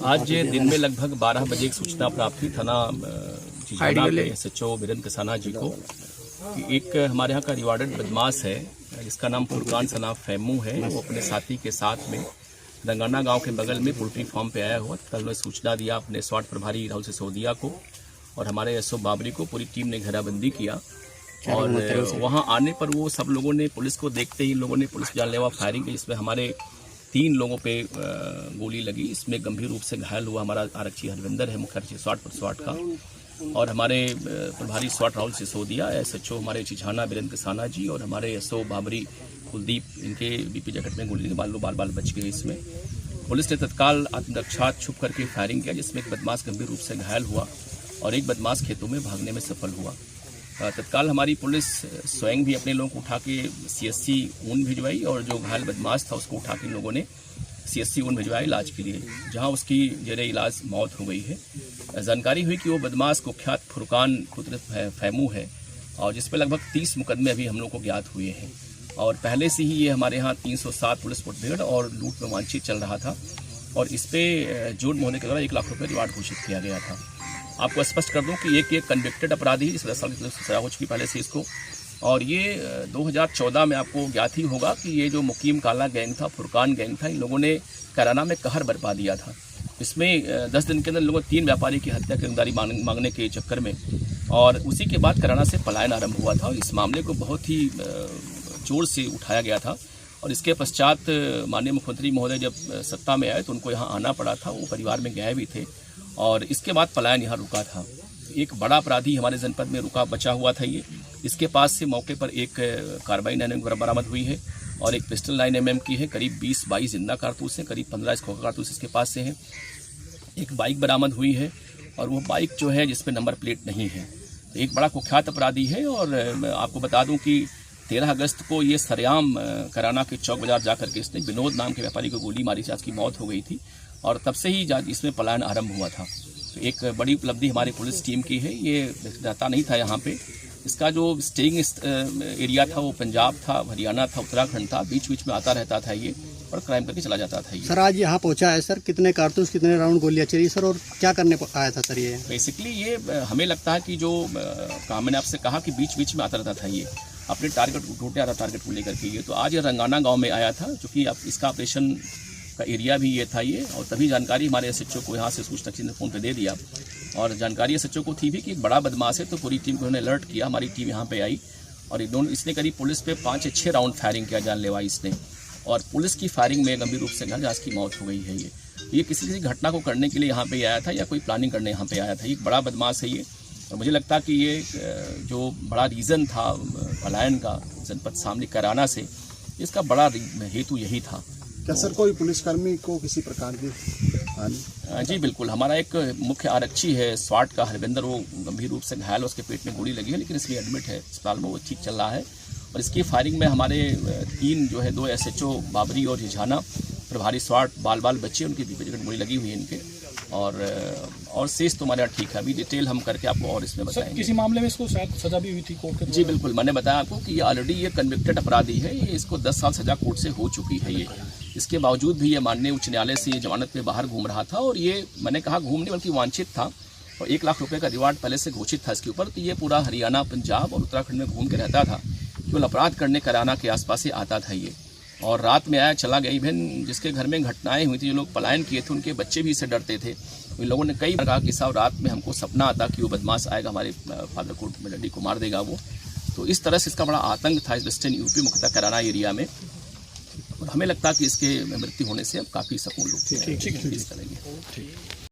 आज दिन में लगभग 12 बजे एक सूचना प्राप्त हुई थाना झिझाना के SHO वीरेंद्र कसाना जी को कि एक हमारे यहाँ का रिवार्डेड बदमाश है जिसका नाम फुरकान सन ऑफ फैमू है। वो अपने साथी के साथ में रंगाना गांव के बगल में पोल्ट्री फार्म पे आया हुआ। कल ने सूचना दिया अपने स्वाट प्रभारी राहुल सिसोदिया को और हमारे SO बाबरी को। पूरी टीम ने घेराबंदी किया और वहां आने पर वो सब लोगों ने पुलिस को देखते ही लोगों ने पुलिस जानलेवा फायरिंग की, जिसमें हमारे 3 लोगों पे गोली लगी। इसमें गंभीर रूप से घायल हुआ हमारा आरक्षी हरविंदर है, मुख्य आरक्षी स्वाट का, और हमारे प्रभारी स्वाट राहुल सिसोदिया, SHO हमारे झिझाना वीरेंद्र कसाना जी और हमारे SO बाबरी कुलदीप, इनके BP जैकेट में गोली बाल बच गए। इसमें पुलिस ने तत्काल आत्मरक्षा छुप करके फायरिंग किया, जिसमें एक बदमाश गंभीर रूप से घायल हुआ और एक बदमाश खेतों में भागने में सफल हुआ। तत्काल हमारी पुलिस स्वयं भी अपने लोगों को उठा के CSC ऊन भिजवाई और जो घायल बदमाश था उसको उठा के लोगों ने CSC ऊन भिजवाया इलाज के लिए, जहां उसकी जेरे इलाज मौत हो गई है। जानकारी हुई कि वो बदमाश कुख्यात फुरकान पुत्र फैमू है और जिस पर लगभग 30 मुकदमे अभी हम लोग को ज्ञात हुए हैं और पहले से ही ये हमारे यहाँ 307 पुलिस मुठभेड़ और लूट में वांछित चल रहा था और इस पर जोड़ महोदय के द्वारा 1 लाख रुपये रिवार्ड घोषित किया गया था। आपको स्पष्ट कर दूं कि एक कन्विक्टेड अपराधी है, 10 साल की सजा हो चुकी पहले से इसको, और ये 2014 में आपको ज्ञात ही होगा कि ये जो मुकीम काला गैंग था, फुरकान गैंग था, इन लोगों ने कैराना में कहर बरपा दिया था। इसमें 10 दिन के अंदर लोगों 3 व्यापारी की हत्या की गिरफ्तारी मांगने के चक्कर में, और उसी के बाद कैराना से पलायन आरंभ हुआ था और इस मामले को बहुत ही जोर से उठाया गया था। और इसके पश्चात माननीय मुख्यमंत्री महोदय जब सत्ता में आए तो उनको यहाँ आना पड़ा था, वो परिवार में गए भी थे और इसके बाद पलायन यहाँ रुका था। एक बड़ा अपराधी हमारे जनपद में रुका बचा हुआ था ये। इसके पास से मौके पर एक कार्बाइन 9 mm बरामद हुई है और एक पिस्टल 9 mm की है, करीब 20-22 जिंदा कारतूस हैं, करीब 15 खोखा कारतूस इसके पास से हैं। एक बाइक बरामद हुई है और वो बाइक जो है जिसपे नंबर प्लेट नहीं है। तो एक बड़ा कुख्यात अपराधी है और आपको बता दूं कि 13 अगस्त को ये सरेआम कैराना के चौक बाजार जाकर के इसने विनोद नाम के व्यापारी को गोली मारी, आज की मौत हो गई थी और तब से ही इसमें पलायन आरंभ हुआ था। तो एक बड़ी उपलब्धि हमारी पुलिस टीम की है। ये रहता नहीं था यहाँ पे, इसका जो स्टेइंग एरिया था वो पंजाब था, हरियाणा था, उत्तराखंड था, बीच बीच में आता रहता था ये और क्राइम करके चला जाता था ये। सर आज यहाँ पहुँचा है सर, कितने कारतूस कितने राउंड गोलियाँ चली सर और क्या करने आया था सर ये? बेसिकली ये हमें लगता है कि जो काम मैंने आपसे कहा कि बीच बीच में आता रहता था ये, अपने टारगेट को ढूंढते आ रहा टारगेट को लेकर के ये। तो आज ये रंगाना गाँव में आया था, चूँकि इसका ऑपरेशन का एरिया भी ये था ये, और तभी जानकारी हमारे SHO को यहाँ से सूचना किसी ने फ़ोन पे दे दिया और जानकारी SHO को थी भी कि एक बड़ा बदमाश है। तो पूरी टीम को उन्होंने अलर्ट किया, हमारी टीम यहाँ पे आई और इसने करीब पुलिस पे 5 या 6 राउंड फायरिंग किया जानलेवा इसने, और पुलिस की फायरिंग में गंभीर रूप से घायल, जिसकी मौत हो गई है। ये किसी घटना को करने के लिए यहाँ पे आया था या कोई प्लानिंग करने यहाँ पे आया था। एक बड़ा बदमाश है ये और मुझे लगता है कि ये जो बड़ा रीज़न था पलायन का जनपद शामली कैराना से, इसका बड़ा हेतु यही था। क्या सर कोई पुलिसकर्मी को किसी प्रकार की हानि? जी बिल्कुल, हमारा एक मुख्य आरक्षी है स्वाट का हरविंदर, वो गंभीर रूप से घायल, उसके पेट में गोली लगी है लेकिन इसलिए एडमिट है अस्पताल में, वो ठीक चल रहा है। और इसकी फायरिंग में हमारे 3 जो है 2 SHO बाबरी और झिझाना प्रभारी स्वाट बाल बच्चे, उनकी BP जैकेट गोली लगी हुई है इनके, और शेष तो हमारे यहाँ ठीक है। अभी डिटेल हम करके आपको और इसमें बताएंगे। किसी मामले में इसको शायद सजा भी हुई थी कोर्ट के? जी बिल्कुल, मैंने बताया आपको कि ऑलरेडी ये कन्विक्टेड अपराधी है, ये इसको 10 साल सजा कोर्ट से हो चुकी है ये। इसके बावजूद भी ये माननीय उच्च न्यायालय से ये जमानत पे बाहर घूम रहा था और ये मैंने कहा घूमने बल्कि वांछित था और 1 लाख रुपये का रिवार्ड पहले से घोषित था इसके ऊपर। तो ये पूरा हरियाणा, पंजाब और उत्तराखंड में घूम के रहता था, केवल अपराध करने कैराना के आसपास से आता था ये, और रात में आया चला गया। इवन जिसके घर में घटनाएं हुई थी, जो लोग पलायन किए थे, उनके बच्चे भी इससे डरते थे। उन लोगों ने कई बार कहा कि साहब रात में हमको सपना आता कि वो बदमाश आएगा, हमारे फादर को डैडी को मार देगा वो। तो इस तरह से इसका बड़ा आतंक था इस वेस्टर्न यूपी मुख्यतः कैराना एरिया में, और हमें लगता है कि इसके मृत्यु होने से अब काफ़ी सकून लोग इस करेंगे।